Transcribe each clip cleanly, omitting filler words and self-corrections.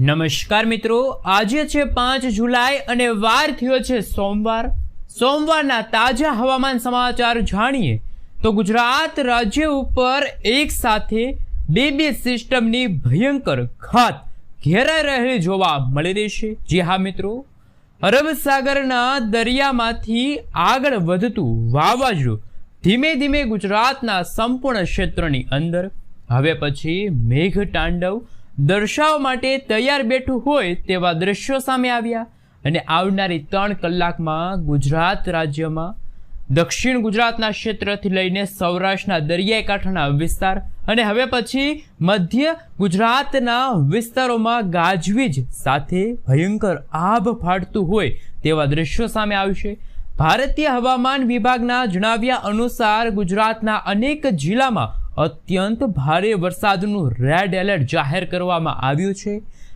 નમસ્કાર મિત્રો, આજે છે 5 જુલાઈ અને વાર થયો છે સોમવારના તાજા હવામાન સમાચાર જાણીએ તો ગુજરાત રાજ્ય ઉપર એક સાથે બે સિસ્ટમની ભયંકર ઘાત ઘેરાઈ રહેલી જોવા મળી રહી છે। જી હા મિત્રો, અરબ સાગરના દરિયામાંથી આગળ વધતું વાવાઝોડું ધીમે ધીમે ગુજરાતના સંપૂર્ણ ક્ષેત્રની અંદર હવે પછી મેઘ તાંડવ દર્શાવવા માટે તૈયાર બેઠું હોય તેવા દ્રશ્યો સામે આવ્યા અને આવનારી 3 કલાકમાં ગુજરાત રાજ્યમાં દક્ષિણ ગુજરાતના ક્ષેત્રથી લઈને સૌરાષ્ટ્રના દરિયાઈ કાંઠાના વિસ્તાર અને હવે પછી મધ્ય ગુજરાતના વિસ્તારોમાં ગાજવીજ સાથે ભયંકર આભ ફાટતું હોય તેવા દ્રશ્યો સામે આવશે। ભારતીય હવામાન વિભાગના જણાવ્યા અનુસાર ગુજરાતના અનેક જિલ્લામાં અત્યંત ભારે વરસાદનું રેડ એલર્ટ જાહેર કરવામાં આવ્યું છે,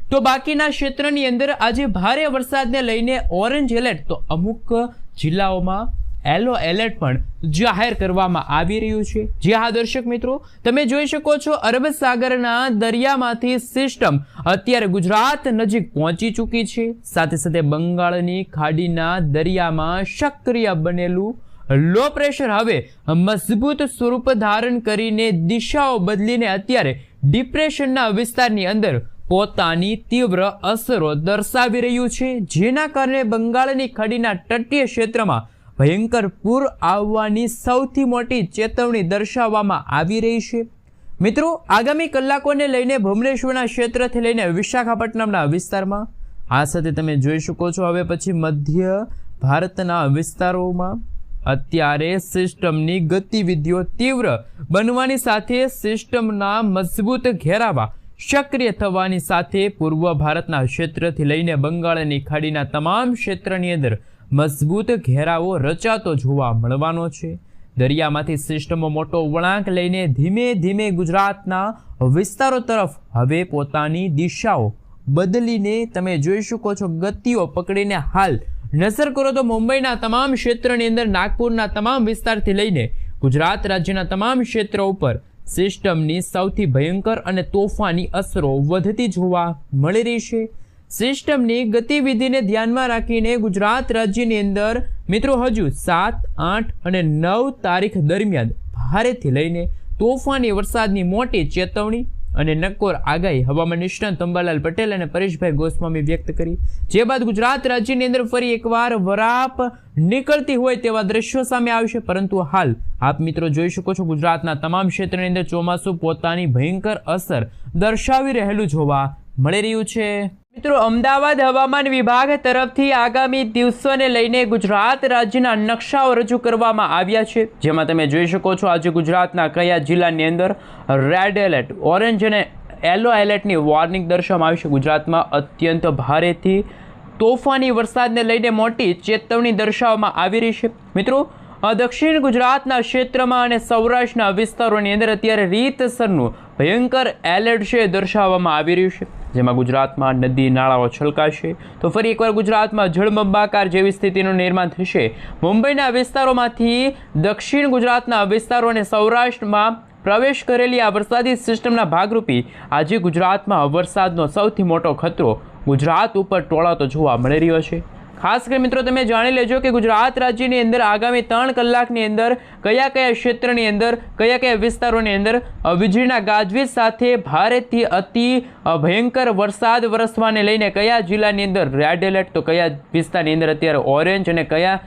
તો બાકીના ક્ષેત્રની અંદર આજે ભારે વરસાદને લઈને ઓરેન્જ એલર્ટ તો અમુક જિલ્લાઓમાં યલો એલર્ટ પણ જાહેર કરવામાં આવી રહ્યું છે। જે હા દર્શક મિત્રો, તમે જોઈ શકો છો અરબ સાગરના દરિયામાંથી સિસ્ટમ અત્યારે ગુજરાત નજીક પહોંચી ચૂકી છે। સાથે સાથે બંગાળની ખાડીના દરિયામાં સક્રિય બનેલું લો પ્રેશર હવે મજબૂત સ્વરૂપ ધારણ કરીને દિશાઓ બદલીને અત્યારે ડિપ્રેશનના વિસ્તારની અંદર પોતાની તીવ્ર અસરો દર્શાવી રહ્યું છે, જેના કારણે બંગાળની ખાડીના તટીય ક્ષેત્રમાં ભયંકર પૂર આવવાની સૌથી મોટી ચેતવણી દર્શાવવામાં આવી રહી છે। મિત્રો, આગામી કલાકોને લઈને ભુવનેશ્વરના ક્ષેત્રથી લઈને વિશાખાપટ્ટનમના વિસ્તારમાં આ સાથે તમે જોઈ શકો છો હવે પછી મધ્ય ભારતના વિસ્તારોમાં અત્યારે સિસ્ટમની ગતિવિધિઓ તીવ્ર બનવાની સાથે સિસ્ટમના મજબૂત ઘેરાવા સક્રિય થવાની સાથે પૂર્વ ભારતના ક્ષેત્રથી લઈને બંગાળની ખાડીના તમામ ક્ષેત્રની અંદર મજબૂત ઘેરાવો રચાતો જોવા મળવાનો છે। દરિયામાંથી સિસ્ટમો મોટો વળાંક લઈને ધીમે ધીમે ગુજરાતના વિસ્તારો તરફ હવે પોતાની દિશાઓ બદલીને તમે જોઈ શકો છો ગતિઓ પકડીને હાલ નજર કરો તો મુંબઈના તમામ ક્ષેત્રની અંદર નાગપુરના તમામ વિસ્તારથી લઈને ગુજરાત રાજ્યના તમામ ક્ષેત્રો ઉપર સિસ્ટમની સૌથી ભયંકર અને તોફાની અસરો વધતી જોવા મળી રહી છે। સિસ્ટમની ગતિવિધિને ધ્યાનમાં રાખીને ગુજરાત રાજ્યની અંદર મિત્રો હજુ 7, 8 અને 9 તારીખ દરમિયાન ભારેથી લઈને તોફાની વરસાદની મોટી ચેતવણી અને નક્કોર આગાહી હવામાન નિષ્ણાત અંબાલાલ પટેલ અને પરેશભાઈ ગોસ્વામી વ્યક્ત કરી, જે બાદ ગુજરાત રાજ્યની અંદર ફરી એકવાર વરાપ નીકળતી હોય તેવા દ્રશ્યો સામે આવશે। પરંતુ હાલ આપ મિત્રો જોઈ શકો છો ગુજરાતના તમામ ક્ષેત્રની અંદર ચોમાસું પોતાની ભયંકર અસર દર્શાવી રહેલું જોવા મળી રહ્યું છે। મિત્રો, અમદાવાદ હવામાન વિભાગ તરફથી આગામી દિવસોને લઈને ગુજરાત રાજ્યના નકશાઓ રજૂ કરવામાં આવ્યા છે, જેમાં તમે જોઈ શકો છો આજે ગુજરાતના કયા જિલ્લાની અંદર રેડ એલર્ટ, ઓરેન્જ અને યલો એલર્ટની વોર્નિંગ દર્શાવવામાં આવી છે। ગુજરાતમાં અત્યંત ભારેથી તોફાની વરસાદને લઈને મોટી ચેતવણી દર્શાવવામાં આવી રહી છે। મિત્રો, દક્ષિણ ગુજરાતના ક્ષેત્રમાં અને સૌરાષ્ટ્રના વિસ્તારોની અંદર અત્યારે રીતસરનું ભયંકર એલર્ટ છે દર્શાવવામાં આવી રહ્યું છે, જેમાં ગુજરાતમાં નદી નાળાઓ છલકાશે તો ફરી એકવાર ગુજરાતમાં જળબંબાકાર જેવી સ્થિતિનું નિર્માણ થશે। મુંબઈના વિસ્તારોમાંથી દક્ષિણ ગુજરાતના વિસ્તારો અને સૌરાષ્ટ્રમાં પ્રવેશ કરેલી આ વરસાદી સિસ્ટમના ભાગરૂપી આજે ગુજરાતમાં વરસાદનો સૌથી મોટો ખતરો ગુજરાત ઉપર ટોળાતો જોવા મળી રહ્યો છે। ખાસ કરી મિત્રો તમે જાણી લેજો કે ગુજરાત રાજ્યની અંદર આગામી 3 કલાકની અંદર કયા કયા ક્ષેત્રની અંદર કયા વિસ્તારોની અંદર વીજળીના ગાજવીજ સાથે ભારેથી અતિ ભયંકર વરસાદ વરસવાને લઈને કયા જિલ્લાની અંદર રેડ એલર્ટ તો કયા વિસ્તારની અંદર અત્યારે ઓરેન્જ અને કયા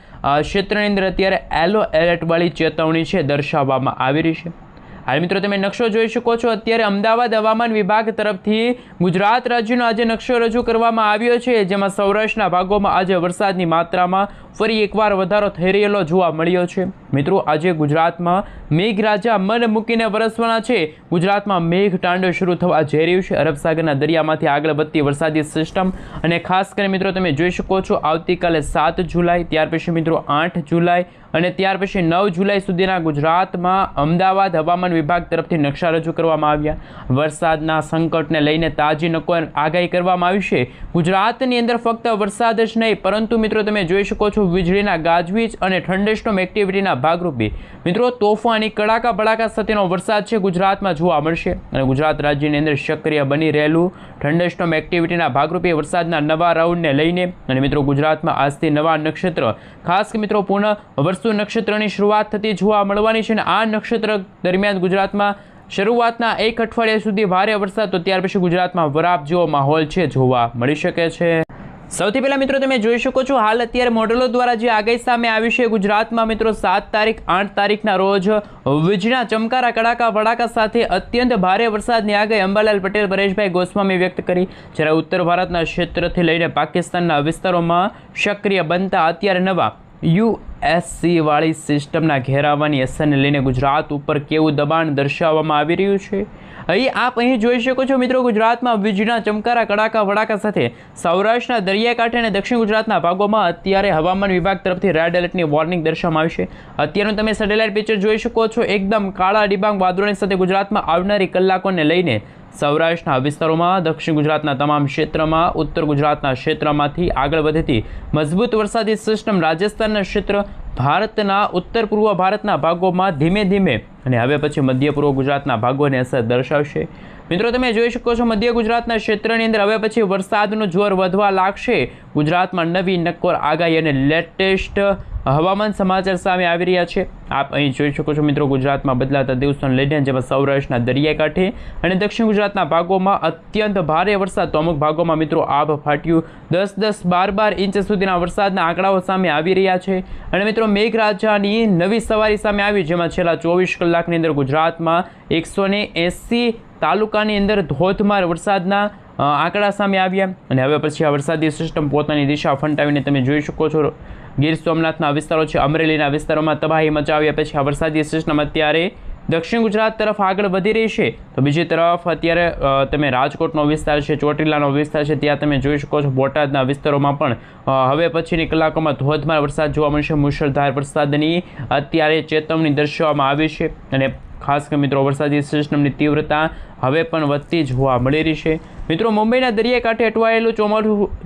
ક્ષેત્રની અંદર અત્યારે યલો એલર્ટવાળી ચેતવણી છે દર્શાવવામાં આવી રહી છે। હાલ મિત્રો તમે નકશો જોઈ શકો છો, અત્યારે અમદાવાદ હવામાન વિભાગ તરફથી ગુજરાત રાજ્યનો આજે નકશો રજૂ કરવામાં આવ્યો છે, જેમાં સૌરાષ્ટ્રના ભાગોમાં આજે વરસાદની માત્રામાં ફરી એકવાર વધારો થઈ રહેલો જોવા મળ્યો છે। મિત્રો, આજે ગુજરાતમાં મેઘરાજા મન મૂકીને વરસવાના છે। ગુજરાતમાં મેઘ તાંડવ શરૂ થવા જઈ રહ્યું છે અરબ સાગરના દરિયામાંથી આગળ વધતી વરસાદી સિસ્ટમ, અને ખાસ કરીને મિત્રો તમે જોઈ શકો છો આવતીકાલે 7 જુલાઈ, ત્યાર પછી મિત્રો 8 જુલાઈ અને ત્યાર પછી 9 જુલાઈ સુધીના ગુજરાતમાં અમદાવાદ હવામાન વિભાગ તરફથી નકશા રજૂ કરવામાં આવ્યા। વરસાદના સંકટને લઈને તાજી નક્કોર આગાહી કરવામાં આવી છે। ગુજરાતની અંદર ફક્ત વરસાદ જ નહીં પરંતુ મિત્રો તમે જોઈ શકો છો છો વીજળીના ગાજવીજ અને થંડરસ્ટોર્મ એક્ટિવિટીના ભાગરૂપે મિત્રો તોફાની કડાકા ભડાકા સાથેનો વરસાદ છે ગુજરાતમાં જોવા મળશે અને ગુજરાત રાજ્યની અંદર સક્રિય બની રહેલું થંડરસ્ટોર્મ એક્ટિવિટીના ભાગરૂપે વરસાદના નવા રાઉન્ડને લઈને અને મિત્રો ગુજરાતમાં આજથી નવા નક્ષત્ર ખાસ કે મિત્રો પૂર્ણ વર્ષુ નક્ષત્રની શરૂઆત થતી જોવા મળવાની છે અને આ નક્ષત્ર દરમિયાન ગુજરાતમાં શરૂઆતના એક અઠવાડિયા સુધી ભારે વરસાદ તો ત્યાર પછી ગુજરાતમાં વરાપ જેવો માહોલ છે જોવા મળી શકે છે। સૌથી પહેલા મિત્રો તમે જોઈ શકો છો હાલ અત્યારે મોડેલો દ્વારા જે આગાહી સામે આવી છે ગુજરાતમાં મિત્રો 7 તારીખ 8 તારીખના રોજ વીજળીના ચમકારા કડાકા ભડાકા સાથે અત્યંત ભારે વરસાદની આગાહી અંબાલાલ પટેલ પરેશભાઈ ગોસ્વામી વ્યક્ત કરી, જ્યારે ઉત્તર ભારતના ક્ષેત્રથી લઈને પાકિસ્તાનના વિસ્તારોમાં સક્રિય બનતા અત્યારે નવા યુએસસી વાળી સિસ્ટમના ઘેરાવાની અસરને લઈને ગુજરાત ઉપર કેવું દબાણ દર્શાવવામાં આવી રહ્યું છે। અહીં જોઈ શકો છો મિત્રો ગુજરાતમાં વીજળીના ચમકારા કડાકા ભડાકા સાથે સૌરાષ્ટ્રના દરિયાકાંઠે અને દક્ષિણ ગુજરાતના ભાગોમાં અત્યારે હવામાન વિભાગ તરફથી રેડ એલર્ટની વોર્નિંગ દર્શાવવામાં આવી છે। અત્યારનું તમે સેટેલાઇટ પિક્ચર જોઈ શકો છો, એકદમ કાળા ડિબાંગ વાદળોની સાથે ગુજરાતમાં આવનારી કલાકોને લઈને સૌરાષ્ટ્રના વિસ્તારોમાં, દક્ષિણ ગુજરાતના તમામ ક્ષેત્રમાં, ઉત્તર ગુજરાતના ક્ષેત્રમાંથી આગળ વધતી મજબૂત વરસાદી સિસ્ટમ રાજસ્થાનના ક્ષેત્ર, ભારતના ઉત્તર પૂર્વ ભારતના ભાગોમાં ધીમે ધીમે અને હવે પછી મધ્ય પૂર્વ ગુજરાતના ભાગોને અસર દર્શાવશે। મિત્રો તમે જોઈ શકો છો મધ્ય ગુજરાતના ક્ષેત્રની અંદર હવે પછી વરસાદનું જોર વધવા લાગશે। ગુજરાતમાં નવી નક્કોર આગાહી અને લેટેસ્ટ હવામાન સમાચાર સામે આવી રહ્યા છે। આપ અહીં જોઈ શકો છો મિત્રો ગુજરાતમાં બદલાતા દિવસોને લઈને જેમાં સૌરાષ્ટ્રના દરિયાકાંઠે અને દક્ષિણ ગુજરાતના ભાગોમાં અત્યંત ભારે વરસાદ, તો અમુક ભાગોમાં મિત્રો આભ ફાટ્યું 10-10, 12-12 ઇંચ સુધીના વરસાદના આંકડાઓ સામે આવી રહ્યા છે। અને મિત્રો મેઘરાજાની નવી સવારી સામે આવી, જેમાં છેલ્લા 24 કલાકની અંદર ગુજરાતમાં 180 તાલુકાની અંદર ધોધમાર વરસાદના આંકડા સામે આવ્યા અને હવે પછી આ વરસાદી સિસ્ટમ પોતાની દિશા ફંટાવીને તમે જોઈ શકો છો ગીર સોમનાથના વિસ્તારો છે, અમરેલીના વિસ્તારોમાં તબાહી મચાવ્યા પછી આ વરસાદી સિસ્ટમ અત્યારે દક્ષિણ ગુજરાત તરફ આગળ વધી રહી છે। તો બીજી તરફ અત્યારે તમે રાજકોટનો વિસ્તાર છે, ચોટીલાનો વિસ્તાર છે, ત્યાં તમે જોઈ શકો છો બોટાદના વિસ્તારોમાં પણ હવે પછીની કલાકોમાં ધોધમાર વરસાદ જોવા મળશે। મુશળધાર વરસાદની અત્યારે ચેતવણી દર્શાવવામાં આવી છે અને ખાસ કરી મિત્રો વરસાદી સિસ્ટમની તીવ્રતા હવે પણ વધતી જોવા મળી રહી છે। મિત્રો મુંબઈના દરિયાકાંઠે અટવાયેલું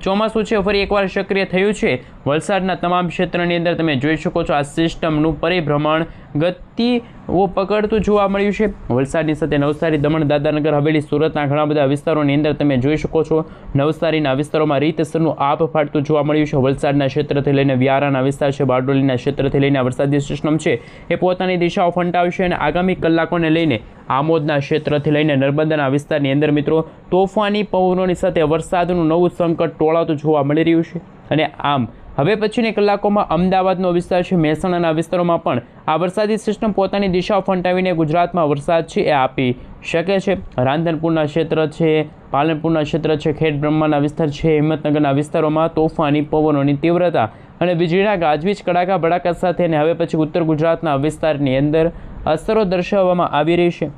ચોમાસું છે ફરી એકવાર સક્રિય થયું છે। વલસાડના તમામ ક્ષેત્રની અંદર તમે જોઈ શકો છો આ સિસ્ટમનું પરિભ્રમણ ગતિઓ પકડતું જોવા મળ્યું છે। વલસાડની સાથે નવસારી, દમણ, દાદરાનગર હવેલી, સુરતના ઘણા બધા વિસ્તારોની અંદર તમે જોઈ શકો છો નવસારીના વિસ્તારોમાં રીતસરનું આભ ફાટતું જોવા મળ્યું છે। વલસાડના ક્ષેત્રથી લઈને વ્યારાના વિસ્તાર છે, બારડોલીના ક્ષેત્રથી લઈને વરસાદી સિસ્ટમ છે એ પોતાની દિશાઓ ફંટાવશે અને આગામી કલાકોને લઈને આમોદના ક્ષેત્રથી લઈને નર્મદાના વિસ્તારની અંદર મિત્રો તોફાની પવનોની સાથે વરસાદનું નવું સંકટ ટોળાતું જોવા મળી રહ્યું છે। અને આમ હવે પછીની કલાકોમાં અમદાવાદનો વિસ્તાર છે, મહેસાણાના વિસ્તારોમાં પણ આ વરસાદી સિસ્ટમ પોતાની દિશા ફંટાવીને ગુજરાતમાં વરસાદ છે એ આપી શકે છે। રાંધનપુરના ક્ષેત્ર છે, પાલનપુરના ક્ષેત્ર છે, ખેડ બ્રહ્માના વિસ્તાર છે, હિંમતનગરના વિસ્તારોમાં તોફાની પવનોની તીવ્રતા અને વીજળીના ગાજવીજ કડાકા ભડાકા સાથે અને હવે પછી ઉત્તર ગુજરાતના વિસ્તારની અંદર અસરો દર્શાવવામાં આવી રહી છે।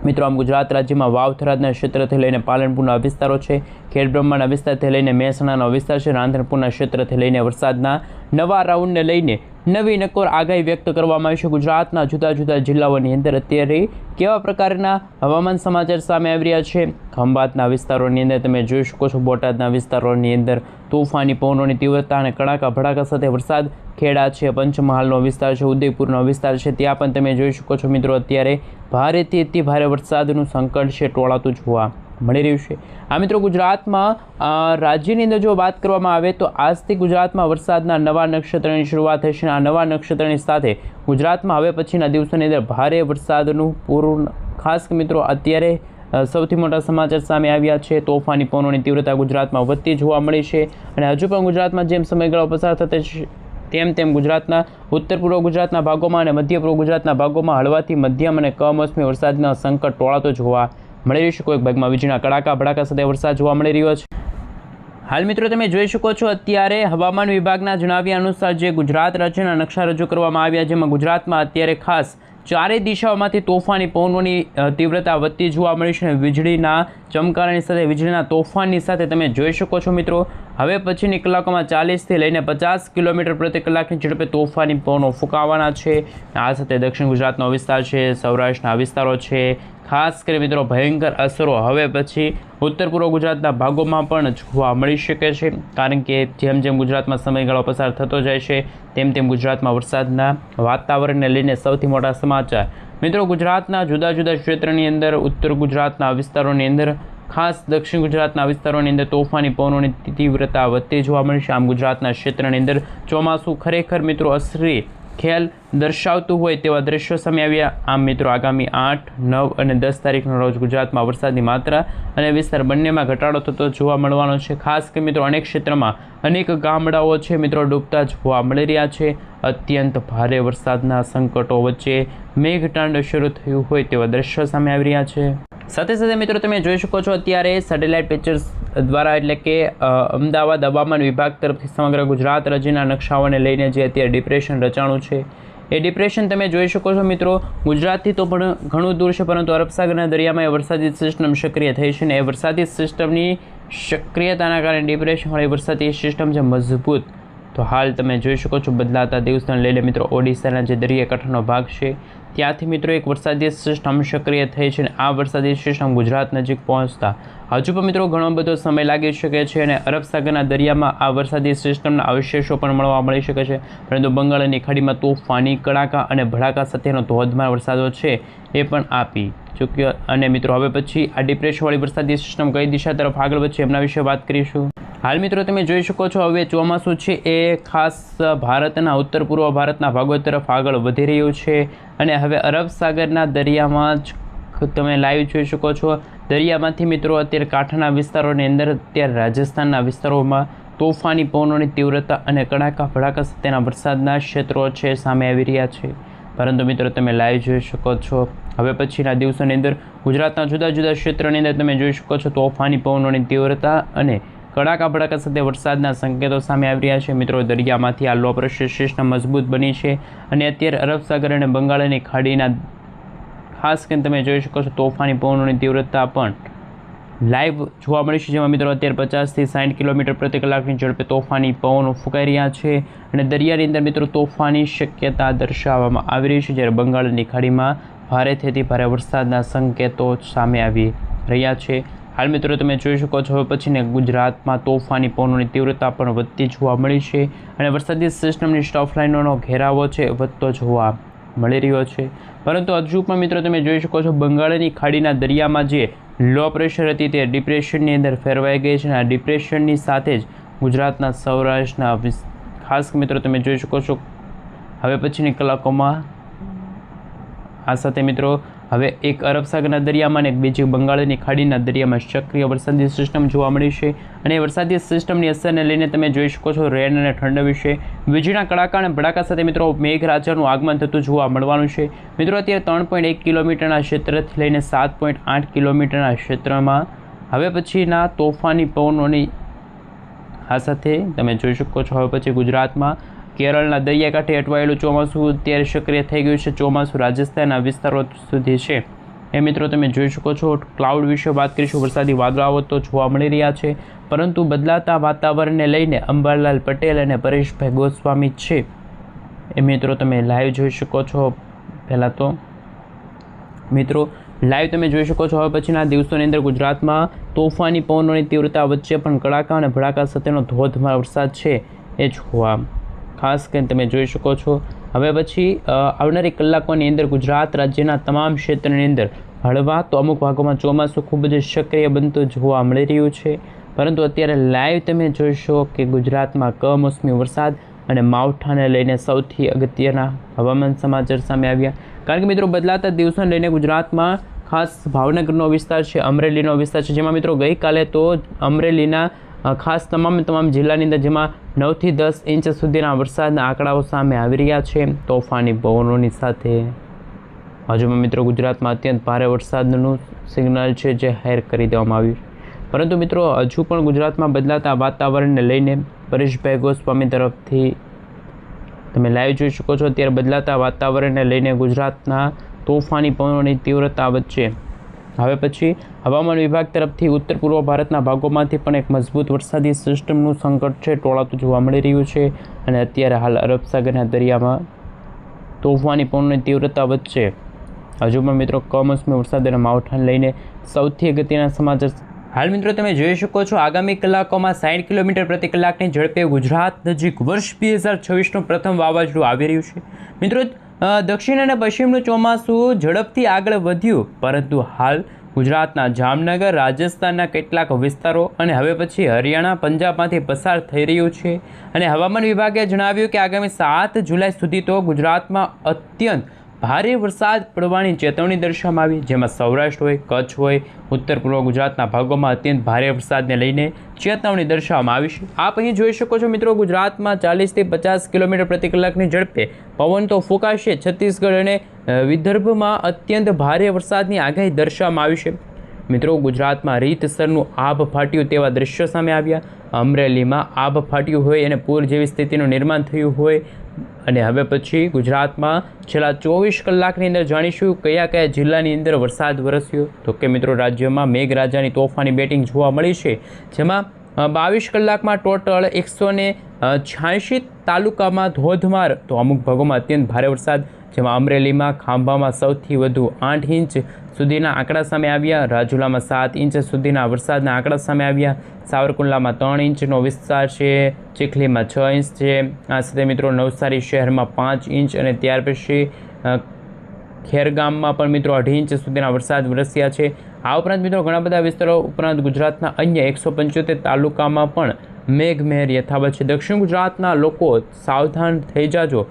મિત્રો આમ ગુજરાત રાજ્યમાં વાવ-થરાદના ક્ષેત્રથી લઈને પાલનપુરના વિસ્તારો છે, ખેડ બ્રહ્માના વિસ્તારથી લઈને મહેસાણાનો વિસ્તાર છે, રાંધનપુરના ક્ષેત્રથી લઈને વરસાદના નવા રાઉન્ડને લઈને નવી નક્કોર આગાહી વ્યક્ત કરવામાં આવી છે। ગુજરાતના જુદા જુદા જિલ્લાઓની અંદર અત્યારે કેવા પ્રકારના હવામાન સમાચાર સામે આવી રહ્યા છે? ખંભાતના વિસ્તારોની અંદર તમે જોઈ શકો છો, બોટાદના વિસ્તારોની અંદર તોફાની પવનોની તીવ્રતા અને કડાકા ભડાકા સાથે વરસાદ, ખેડા છે, પંચમહાલનો વિસ્તાર છે, ઉદયપુરનો વિસ્તાર છે, ત્યાં પણ તમે જોઈ શકો છો મિત્રો અત્યારે ભારેથી અતિ ભારે વરસાદનું સંકટ છે ટોળાતું જોવા મળી રહ્યું છે। આ મિત્રો ગુજરાતમાં રાજ્યની અંદર જો વાત કરવામાં આવે તો આજથી ગુજરાતમાં વરસાદના નવા નક્ષત્રની શરૂઆત થશે। આ નવા નક્ષત્રની સાથે ગુજરાતમાં હવે પછીના દિવસોની અંદર ભારે વરસાદનું પૂર્ણ ખાસ મિત્રો અત્યારે સૌથી મોટા સમાચાર સામે આવ્યા છે। તોફાની પવનોની તીવ્રતા ગુજરાતમાં વધતી જોવા મળી છે અને હજુ પણ ગુજરાતમાં જેમ સમયગાળો પસાર થતો છે તેમ ગુજરાતના ઉત્તર પૂર્વ ગુજરાતના ભાગોમાં અને મધ્ય પૂર્વ ગુજરાતના ભાગોમાં હળવાથી મધ્યમ અને કમોસમી વરસાદના સંકટ ટોળાતો જોવા મળી રહ્યું છે। કોઈક ભાગમાં વીજળીના કડાકા ભડાકા સાથે વરસાદ જોવા મળી રહ્યો છે। હાલ મિત્રો તમે જોઈ શકો છો અત્યારે હવામાન વિભાગના જણાવ્યા અનુસાર જે ગુજરાત રાજ્યના નકશા રજૂ કરવામાં આવ્યા, જેમાં ગુજરાતમાં અત્યારે ખાસ ચારેય દિશાઓમાંથી તોફાની પવનોની તીવ્રતા વધતી જોવા મળી છે અને વીજળીના ચમકારાની સાથે વીજળીના તોફાનની સાથે તમે જોઈ શકો છો મિત્રો હવે પછીની કલાકોમાં 40થી લઈને 50 કિલોમીટર પ્રતિ કલાકની ઝડપે તોફાની પવનો ફૂંકાવાના છે. આ સાથે દક્ષિણ ગુજરાતનો વિસ્તાર છે, સૌરાષ્ટ્રના વિસ્તારો છે, ખાસ કરી મિત્રો ભયંકર અસરો હવે પછી ઉત્તર પૂર્વ ગુજરાતના ભાગોમાં પણ જોવા મળી શકે છે. કારણ કે જેમ જેમ ગુજરાતમાં સમયગાળો પસાર થતો જાય છે તેમ તેમ ગુજરાતમાં વરસાદના વાતાવરણને લઈને સૌથી મોટા સમાચાર. મિત્રો ગુજરાતના જુદા જુદા ક્ષેત્રની અંદર ઉત્તર ગુજરાતના વિસ્તારોની અંદર ખાસ દક્ષિણ ગુજરાતના વિસ્તારોની અંદર તોફાની પવનોની તીવ્રતા વધતી જોવા મળશે. આમ ગુજરાતના ક્ષેત્રની અંદર ચોમાસું ખરેખર મિત્રો અસરી ખેલ દર્શાવતું હોય તેવા દ્રશ્યો સામે આવ્યા. આમ મિત્રો આગામી 8, 9 અને 10 તારીખના રોજ ગુજરાતમાં વરસાદની માત્રા અને વિસ્તાર બંનેમાં ઘટાડો થતો જોવા મળવાનો છે. ખાસ કરી મિત્રો અનેક ક્ષેત્રમાં અનેક ગામડાઓ છે મિત્રો ડૂબતા જોવા મળી રહ્યા છે. અત્યંત ભારે વરસાદના સંકટો વચ્ચે મેઘતાંડવ શરૂ થયું હોય તેવા દ્રશ્યો સામે આવી રહ્યા છે. સાથે સાથે મિત્રો તમે જોઈ શકો છો અત્યારે સેટેલાઇટ પિક્ચર્સ દ્વારા એટલે કે અમદાવાદ હવામાન વિભાગ તરફથી સમગ્ર ગુજરાત રાજ્યના નકશાઓને લઈને જે અત્યારે ડિપ્રેશન રચાણું છે એ ડિપ્રેશન તમે જોઈ શકો છો મિત્રો ગુજરાતથી તો પણ ઘણું દૂર છે, પરંતુ અરબસાગરના દરિયામાં એ વરસાદી સિસ્ટમ સક્રિય થઈ છે ને એ વરસાદી સિસ્ટમની સક્રિયતાના કારણે ડિપ્રેશનવાળી વરસાદી સિસ્ટમ જે મજબૂત તો હાલ તમે જોઈ શકો છો બદલાતા દિવસોને લઈને મિત્રો ઓડિશાના જે દરિયાકાંઠાનો ભાગ છે ત્યાંથી મિત્રો એક વરસાદી સિસ્ટમ સક્રિય થઈ છે અને આ વરસાદી સિસ્ટમ ગુજરાત નજીક પહોંચતા હજુ પણ મિત્રો ઘણો બધો સમય લાગી શકે છે અને અરબ સાગરના દરિયામાં આ વરસાદી સિસ્ટમના અવશેષો પણ મળી શકે છે. પરંતુ બંગાળની ખાડીમાં તોફાની કડાકા અને ભડાકા સાથેનો ધોધમાર વરસાદો છે એ પણ આપી ચૂક્યો. અને મિત્રો હવે પછી આ ડિપ્રેશનવાળી વરસાદી સિસ્ટમ કઈ દિશા તરફ આગળ વધશે એમના વિશે વાત કરીશું. હાલ મિત્રો તમે જોઈ શકો છો હવે ચોમાસું છે એ ખાસ ભારતના ઉત્તર પૂર્વ ભારતના ભાગો તરફ આગળ વધી રહ્યું છે અને હવે અરબ સાગરના દરિયામાં જ તમે લાઈવ જોઈ શકો છો. દરિયામાંથી મિત્રો અત્યારે કાંઠાના વિસ્તારોની અંદર અત્યારે રાજસ્થાનના વિસ્તારોમાં તોફાની પવનોની તીવ્રતા અને કડાકા ભડાકા સાથેના વરસાદના ક્ષેત્રો છે સામે આવી રહ્યા છે. પરંતુ મિત્રો તમે લાઈવ જોઈ શકો છો હવે પછીના દિવસોની અંદર ગુજરાતના જુદા જુદા ક્ષેત્રોની અંદર તમે જોઈ શકો છો તોફાની પવનોની તીવ્રતા અને કડાકા ભડાકા સાથે વરસાદના સંકેતો સામે આવી રહ્યા છે. મિત્રો દરિયામાંથી આ લો પ્રેશર સિસ્ટમ મજબૂત બની છે અને અત્યારે અરબ સાગર અને બંગાળની ખાડીના ખાસ કરીને તમે જોઈ શકો છો તોફાની પવનોની તીવ્રતા પણ લાઈવ જોવા મળી છે, જેમાં મિત્રો અત્યારે 50થી 60 કિલોમીટર પ્રતિ કલાકની ઝડપે તોફાની પવનો ફૂંકાઈ રહ્યા છે અને દરિયાની અંદર મિત્રો તોફાની શક્યતા દર્શાવવામાં આવી રહી છે. જ્યારે બંગાળની ખાડીમાં ભારેથી ભારે વરસાદના સંકેતો સામે આવી રહ્યા છે. હાલ મિત્રો તમે જોઈ શકો છો હવે પછીને ગુજરાતમાં તોફાની પવનોની તીવ્રતા પણ વધતી જોવા મળી છે અને વરસાદી સિસ્ટમની સ્ટફ લાઇનોનો ઘેરાવો છે વધતો જોવા મળી રહ્યો છે. પરંતુ હજુ પણ મિત્રો તમે જોઈ શકો છો બંગાળની ખાડીના દરિયામાં જે લો પ્રેશર હતી તે ડિપ્રેશનની અંદર ફેરવાઈ ગઈ છે અને આ ડિપ્રેશનની સાથે જ ગુજરાતના સૌરાષ્ટ્રના ખાસ મિત્રો તમે જોઈ શકો છો હવે પછીની કલાકોમાં આ સાથે મિત્રો હવે એક અરબ સાગરના દરિયામાં અને એક બીજી બંગાળની ખાડીના દરિયામાં સક્રિય વરસાદી સિસ્ટમ જોવા મળી છે અને વરસાદી સિસ્ટમની અસરને લઈને તમે જોઈ શકો છો રેન અને ઠંડ વિશે વીજળીના કડાકા અને ભડાકા સાથે મિત્રો મેઘરાજાનું આગમન થતું જોવા મળવાનું છે. મિત્રો અત્યારે 3.1 કિલોમીટરના ક્ષેત્રથી લઈને 7.8 કિલોમીટરના ક્ષેત્રમાં હવે પછીના તોફાની પવનોની આ સાથે તમે જોઈ શકો છો હવે પછી ગુજરાતમાં કેરળના દરિયાકાંઠે અટવાયેલું ચોમાસું અત્યારે સક્રિય થઈ ગયું છે. ચોમાસું રાજસ્થાનના વિસ્તારો સુધી છે એ મિત્રો તમે જોઈ શકો છો. ક્લાઉડ વિશે વાત કરીશું. વરસાદી વાદળાઓ તો જોવા મળી રહ્યા છે, પરંતુ બદલાતા વાતાવરણને લઈને અંબાલાલ પટેલ અને પરેશભાઈ ગોસ્વામી છે એ મિત્રો તમે લાઈવ જોઈ શકો છો. પહેલાં તો મિત્રો લાઈવ તમે જોઈ શકો છો હવે પછીના દિવસોની અંદર ગુજરાતમાં તોફાની પવનોની તીવ્રતા વચ્ચે પણ કડાકા અને ભડાકા સાથેનો ધોધમાર વરસાદ છે એ જોવા ખાસ કરીને તમે જોઈ શકો છો. હવે પછી આવનારી કલાકોની અંદર ગુજરાત રાજ્યના તમામ ક્ષેત્રની અંદર હળવા તો અમુક ભાગોમાં ચોમાસું ખૂબ જ સક્રિય બનતું જોવા મળી રહ્યું છે. પરંતુ અત્યારે લાઈવ તમે જોઈશો કે ગુજરાતમાં કમોસમી વરસાદ અને માવઠાને લઈને સૌથી અગત્યના હવામાન સમાચાર સામે આવ્યા. કારણ કે મિત્રો બદલાતા દિવસોને લઈને ગુજરાતમાં ખાસ ભાવનગરનો વિસ્તાર છે, અમરેલીનો વિસ્તાર છે, જેમાં મિત્રો ગઈકાલે તો અમરેલીના ખાસ તમામ જિલ્લાની અંદર જેમાં 9થી 10 ઇંચ સુધીના વરસાદના આંકડાઓ સામે આવી રહ્યા છે તોફાની પવનોની સાથે. હજુમાં મિત્રો ગુજરાતમાં અત્યંત ભારે વરસાદનું સિગ્નલ છે જે જાહેર કરી દેવામાં આવ્યું. પરંતુ મિત્રો હજુ પણ ગુજરાતમાં બદલાતા વાતાવરણને લઈને પરેશભાઈ ગોસ્વામી તરફથી તમે લાઈવ જોઈ શકો છો. અત્યારે બદલાતા વાતાવરણને લઈને ગુજરાતના તોફાની પવનોની તીવ્રતા વચ્ચે હવે પછી હવામાન વિભાગ તરફથી ઉત્તર પૂર્વ ભારતના ભાગોમાંથી પણ એક મજબૂત વરસાદી સિસ્ટમનું સંકટ છે ટોળાતું જોવા મળી રહ્યું છે અને અત્યારે હાલ અરબ સાગરના દરિયામાં તોફાની પવનની તીવ્રતા વચ્ચે હજુ પણ મિત્રો કમોસમી વરસાદના માવઠાને લઈને સૌથી અગત્યના સમાચાર હાલ મિત્રો તમે જોઈ શકો છો આગામી કલાકોમાં 60 કિલોમીટર પ્રતિ કલાકની ઝડપે ગુજરાત નજીક વર્ષ 2026નું પ્રથમ વાવાઝોડું આવી રહ્યું છે મિત્રો દક્ષિણ અને પશ્ચિમનું ચોમાસું ઝડપથી આગળ વધ્યું પરંતુ હાલ ગુજરાતના જામનગર રાજસ્થાનના કેટલાક વિસ્તારો અને હવે પછી હરિયાણા પંજાબમાંથી પસાર થઈ રહ્યું છે અને હવામાન વિભાગે જણાવ્યું કે આગામી 7 જુલાઈ સુધી તો ગુજરાતમાં અત્યંત ભારે વરસાદ પડવાની ચેતવણી દર્શાવવામાં આવી જેમાં સૌરાષ્ટ્ર હોય કચ્છ હોય ઉત્તર પૂર્વ ગુજરાતના ભાગોમાં અત્યંત ભારે વરસાદને લઈને ચેતવણી દર્શાવવામાં આવી છે આપ અહીં જોઈ શકો છો મિત્રો ગુજરાતમાં 40થી 50 કિલોમીટર પ્રતિ કલાકની ઝડપે પવન તો ફૂંકાશે છત્તીસગઢ અને વિદર્ભમાં અત્યંત ભારે વરસાદની આગાહી દર્શાવવામાં આવી છે મિત્રો ગુજરાતમાં રીતસરનું આભ ફાટ્યું તેવા દ્રશ્યો સામે આવ્યા અમરેલીમાં આભ ફાટ્યું હોય અને પૂર જેવી સ્થિતિનું નિર્માણ થયું હોય અને હવે પછી ગુજરાતમાં છેલ્લા 24 કલાકની અંદર જાણીશું કયા કયા જિલ્લાની અંદર વરસાદ વરસ્યો તો કે મિત્રો રાજ્યમાં મેઘરાજાની તોફાની બેટિંગ જોવા મળી છે જેમાં 22 કલાકમાં ટોટલ 186 તાલુકામાં ધોધમાર તો અમુક ભાગોમાં અત્યંત ભારે વરસાદ જેમાં અમરેલીમાં ખાંભામાં સૌથી વધુ 8 ઇંચ સુધીના આંકડા સામે આવ્યા રાજુલામાં 7 ઇંચ સુધીના વરસાદના આંકડા સામે આવ્યા સાવરકુંડલામાં 3 ઇંચનો વિસ્તાર છે ચીખલીમાં 6 ઇંચ છે આ સાથે મિત્રો નવસારી શહેરમાં 5 ઇંચ અને ત્યાર પછી ખેરગામમાં પણ મિત્રો 2.5 ઇંચ સુધીના વરસાદ વરસ્યા છે આ ઉપરાંત મિત્રો ઘણા બધા વિસ્તારો ઉપરાંત ગુજરાતના અન્ય 175 તાલુકામાં પણ મેઘમહેર યથાવત છે દક્ષિણ ગુજરાતના લોકો સાવધાન થઈ જાજો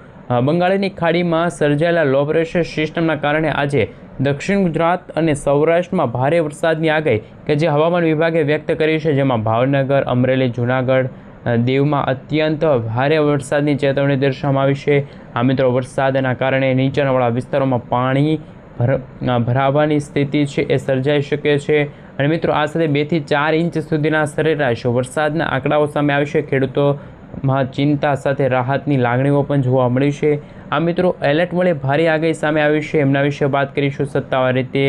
બંગાળની ખાડીમાં સર્જાયેલા લો પ્રેશર સિસ્ટમના કારણે આજે દક્ષિણ ગુજરાત અને સૌરાષ્ટ્રમાં ભારે વરસાદની આગાહી કે જે હવામાન વિભાગે વ્યક્ત કરી છે જેમાં ભાવનગર અમરેલી જૂનાગઢ દીવમાં અત્યંત ભારે વરસાદની ચેતવણી દર્શાવવામાં આવી છે આ મિત્રો વરસાદના કારણે નીચાણવાળા વિસ્તારોમાં પાણી ભરાવાની સ્થિતિ છે એ સર્જાઈ શકે છે અને મિત્રો આ સાથે 2 થી 4 ઇંચ સુધીના સરેરાશ વરસાદના આંકડાઓ સામે આવશે ખેડૂતોમાં ચિંતા સાથે રાહતની લાગણીઓ પણ જોવા મળી છે આ મિત્રો એલર્ટ વડે ભારે આગાહી સામે આવી છે એમના વિશે વાત કરીશું સત્તાવાર રીતે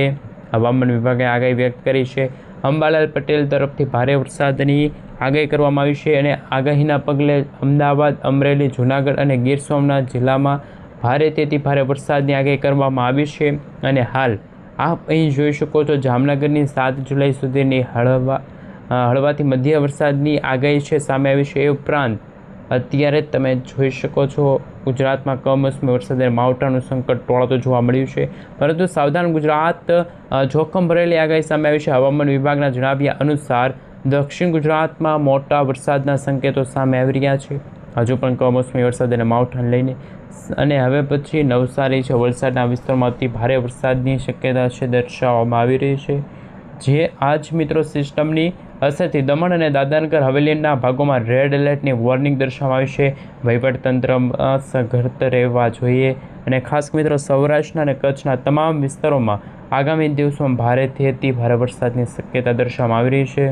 હવામાન વિભાગે આગાહી વ્યક્ત કરી છે અંબાલાલ પટેલ તરફથી ભારે વરસાદની આગાહી કરવામાં આવી છે અને આગાહીના પગલે અમદાવાદ અમરેલી જૂનાગઢ અને ગીર સોમનાથ જિલ્લામાં ભારેથી ભારે વરસાદની આગાહી કરવામાં આવી છે અને હાલ આપ અહીં જોઈ શકો છો જામનગરની 7 જુલાઈ સુધીની હળવાથી મધ્ય વરસાદની આગાહી છે સામે આવી છે એ ઉપરાંત અત્યારે તમે જોઈ શકો છો ગુજરાતમાં કમોસમી વરસાદ અને માવઠાનું સંકટ ટોળાતું જોવા મળ્યું છે પરંતુ સાવધાન ગુજરાત જોખમ ભરેલી આગાહી સામે આવી છે હવામાન વિભાગના જણાવ્યા અનુસાર દક્ષિણ ગુજરાતમાં મોટા વરસાદના સંકેતો સામે આવી રહ્યા છે હજુ પણ કમોસમી વરસાદ અને માવઠાને લઈને અને હવે પછી નવસારી છે વલસાડના વિસ્તારમાં અતિ ભારે વરસાદની શક્યતા છે દર્શાવવામાં આવી રહી છે જે આજ મિત્રો સિસ્ટમની અસરથી દમણ અને દાદરાનગર હવેલીના ભાગોમાં રેડ એલર્ટની વોર્નિંગ દર્શાવવામાં આવી છે વહીવટતંત્ર સઘર્ત રહેવા જોઈએ અને ખાસ મિત્રો સૌરાષ્ટ્રના અને કચ્છના તમામ વિસ્તારોમાં આગામી દિવસોમાં ભારેથી અતિ ભારે વરસાદની શક્યતા દર્શાવવામાં આવી રહી છે